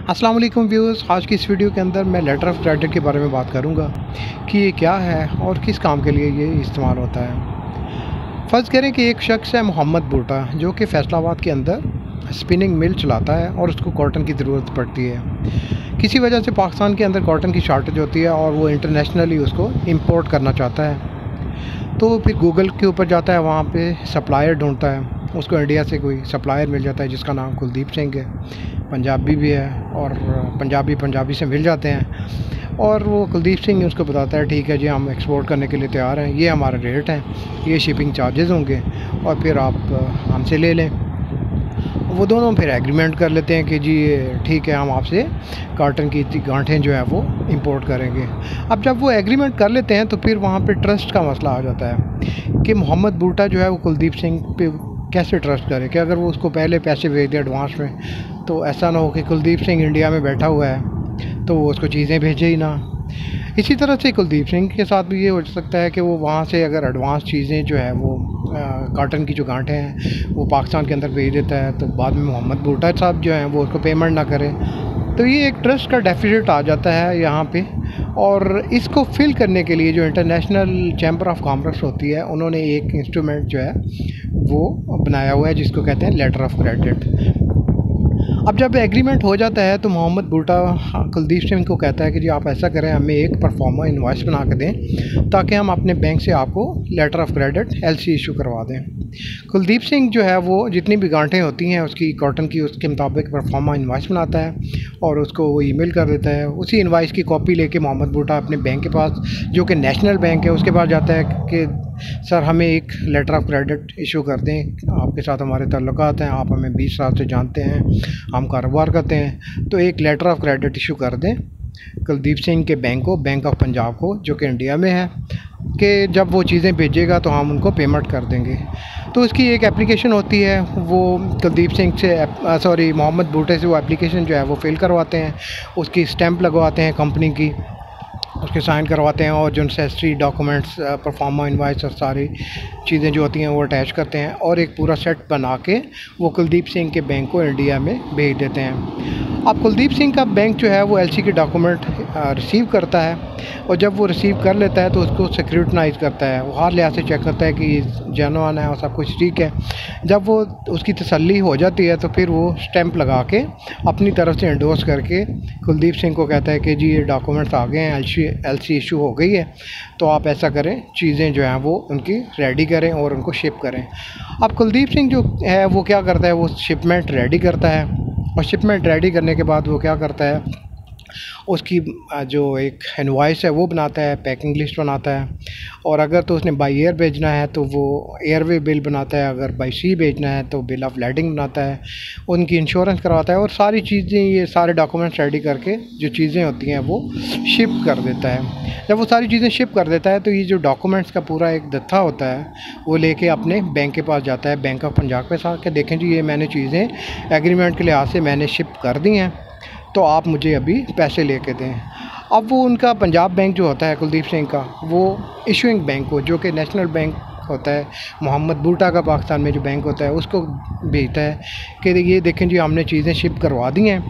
अस्सलाम वालेकुम व्यूअर्स। आज की इस वीडियो के अंदर मैं लेटर ऑफ़ क्रेडिट के बारे में बात करूंगा कि ये क्या है और किस काम के लिए ये इस्तेमाल होता है। फ़र्ज़ करें कि एक शख्स है मोहम्मद बूटा, जो कि फैसलाबाद के अंदर स्पिनिंग मिल चलाता है और उसको कॉटन की ज़रूरत पड़ती है। किसी वजह से पाकिस्तान के अंदर कॉटन की शार्टेज होती है और वो इंटरनेशनली उसको इंपोर्ट करना चाहता है, तो फिर गूगल के ऊपर जाता है, वहाँ पे सप्लायर ढूंढता है। उसको इंडिया से कोई सप्लायर मिल जाता है जिसका नाम कुलदीप सिंह है, पंजाबी भी है और पंजाबी से मिल जाते हैं। और वो कुलदीप सिंह उसको बताता है, ठीक है जी, हम एक्सपोर्ट करने के लिए तैयार हैं, ये हमारा रेट है, ये शिपिंग चार्जेस होंगे और फिर आप हमसे ले लें। वो दोनों फिर एग्रीमेंट कर लेते हैं कि जी ठीक है, हम आपसे कॉटन की गांठें जो है वो इंपोर्ट करेंगे। अब जब वो एग्रीमेंट कर लेते हैं तो फिर वहाँ पे ट्रस्ट का मसला आ जाता है कि मोहम्मद बूटा जो है वो कुलदीप सिंह पे कैसे ट्रस्ट करे कि अगर वो उसको पहले पैसे भेज दे एडवांस में, तो ऐसा ना हो कि कुलदीप सिंह इंडिया में बैठा हुआ है तो वो उसको चीज़ें भेजे ही ना। इसी तरह से कुलदीप सिंह के साथ भी ये हो सकता है कि वो वहाँ से अगर एडवांस चीज़ें जो है वो कॉटन की जो गांठें हैं वो पाकिस्तान के अंदर भेज देता है, तो बाद में मोहम्मद बूटा साहब जो हैं वो उसको पेमेंट ना करें, तो ये एक ट्रस्ट का डेफिसिट आ जाता है यहाँ पे। और इसको फिल करने के लिए जो इंटरनेशनल चैम्बर ऑफ कॉमर्स होती है, उन्होंने एक इंस्ट्रूमेंट जो है वो बनाया हुआ है जिसको कहते हैं लेटर ऑफ क्रेडिट। अब जब एग्रीमेंट हो जाता है तो मोहम्मद बूटा कुलदीप सिंह को कहता है कि जी आप ऐसा करें, हमें एक परफॉर्मा इनवॉइस बना के दें ताकि हम अपने बैंक से आपको letter of credit LC issue करवा दें। कुलदीप सिंह जो है वो जितनी भी गांठें होती हैं उसकी कॉटन की, उसके मुताबिक परफॉर्मा इनवॉइस बनाता है और उसको वो ईमेल कर देता है। उसी इनवॉइस की कॉपी लेके मोहम्मद बूटा अपने बैंक के पास, जो कि नेशनल बैंक है, उसके पास जाता है कि सर हमें एक लेटर ऑफ क्रेडिट इशू कर दें, आपके साथ हमारे ताल्लुकात हैं, आप हमें 20 साल से जानते हैं, हम कारोबार करते हैं, तो एक लेटर ऑफ क्रेडिट इशू कर दें कुलदीप सिंह के बैंक को, बैंक ऑफ पंजाब को, जो कि इंडिया में है, कि जब वो चीज़ें भेजेगा तो हम उनको पेमेंट कर देंगे। तो उसकी एक एप्लीकेशन होती है, वो कुलदीप सिंह से मोहम्मद बूटे से वो एप्लीकेशन जो है वो फिल करवाते हैं, उसकी स्टैंप लगवाते हैं कंपनी की, उसके साइन करवाते हैं और जो नेसेसरी डॉक्यूमेंट्स, परफॉर्मा इनवॉइस और सारी चीज़ें जो होती हैं वो अटैच करते हैं और एक पूरा सेट बना के वो कुलदीप सिंह के बैंक को इंडिया में भेज देते हैं। अब कुलदीप सिंह का बैंक जो है वो एलसी के डॉक्यूमेंट रिसीव करता है और जब वो रिसीव कर लेता है तो उसको सिक्योरिटाइज करता है, वो हर लिहाज से चेक करता है कि जेन्युइन है और सब कुछ ठीक है। जब वो उसकी तसल्ली हो जाती है तो फिर वो स्टैंप लगा के अपनी तरफ से एंडोर्स करके कुलदीप सिंह को कहता है कि जी ये डॉक्यूमेंट्स आ गए हैं, एलसी इशू हो गई है, तो आप ऐसा करें, चीज़ें जो हैं वो उनकी रेडी करें और उनको शिप करें। अब कुलदीप सिंह जो है वो क्या करता है, वो शिपमेंट रेडी करता है और शिपमेंट रेडी करने के बाद वो क्या करता है, उसकी जो एक इनवॉइस है वो बनाता है, पैकिंग लिस्ट बनाता है, और अगर तो उसने बाई एयर भेजना है तो वो एयरवे बिल बनाता है, अगर बाई सी भेजना है तो बिल ऑफ लैंडिंग बनाता है, उनकी इंश्योरेंस करवाता है और सारी चीज़ें, ये सारे डॉक्यूमेंट्स रेडी करके जो चीज़ें होती हैं वो शिप कर देता है। जब वो सारी चीज़ें शिप कर देता है तो ये जो डॉक्यूमेंट्स का पूरा एक दत्था होता है वो लेके अपने बैंक के पास जाता है, बैंक ऑफ पंजाब के साथ, कि देखें जी ये मैंने चीज़ें एग्रीमेंट के लिहाज से मैंने शिप कर दी हैं, तो आप मुझे अभी पैसे लेके दें। अब वो उनका पंजाब बैंक जो होता है कुलदीप सिंह का, वो इशूइंग बैंक को, जो कि नेशनल बैंक होता है मोहम्मद बूटा का पाकिस्तान में जो बैंक होता है, उसको भेजता है कि ये देखें जी हमने चीज़ें शिप करवा दी हैं,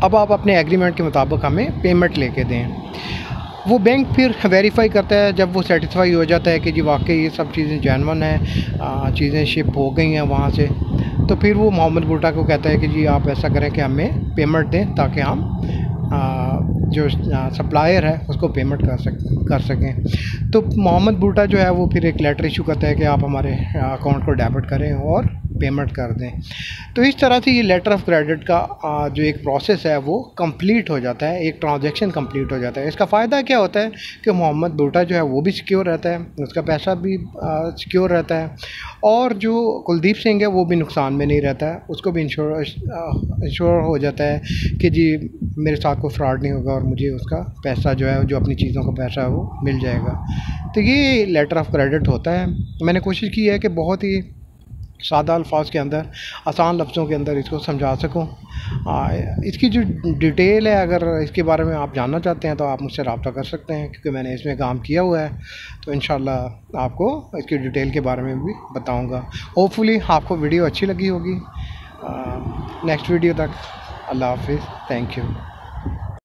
अब आप अपने एग्रीमेंट के मुताबिक हमें पेमेंट लेके दें। वो बैंक फिर वेरीफाई करता है, जब वो सेटिस्फाई हो जाता है कि जी वाकई ये सब चीज़ें जेन्युइन हैं, चीज़ें शिप हो गई हैं वहाँ से, तो फिर वो मोहम्मद बूटा को कहता है कि जी आप ऐसा करें कि हमें पेमेंट दें ताकि हम जो सप्लायर है उसको पेमेंट कर सकें। तो मोहम्मद बूटा जो है वो फिर एक लेटर इशू करता है कि आप हमारे अकाउंट को डेबिट करें और पेमेंट कर दें। तो इस तरह से ये लेटर ऑफ क्रेडिट का जो एक प्रोसेस है वो कंप्लीट हो जाता है, एक ट्रांजैक्शन कंप्लीट हो जाता है। इसका फ़ायदा क्या होता है कि मोहम्मद बूटा जो है वो भी सिक्योर रहता है, उसका पैसा भी सिक्योर रहता है, और जो कुलदीप सिंह है वो भी नुकसान में नहीं रहता है, उसको भी इंश्योर हो जाता है कि जी मेरे साथ कोई फ्रॉड नहीं होगा और मुझे उसका पैसा जो है, जो अपनी चीज़ों का पैसा है वो मिल जाएगा। तो ये लेटर ऑफ क्रेडिट होता है। मैंने कोशिश की है कि बहुत ही सादा अल्फाज के अंदर, आसान लफ्ज़ों के अंदर इसको समझा सकूं। इसकी जो डिटेल है, अगर इसके बारे में आप जानना चाहते हैं तो आप मुझसे रब्ता कर सकते हैं, क्योंकि मैंने इसमें काम किया हुआ है, तो इंशाल्लाह आपको इसकी डिटेल के बारे में भी बताऊंगा। होपफुली आपको वीडियो अच्छी लगी होगी। नेक्स्ट वीडियो तक अल्लाह हाफिज़। Thank you.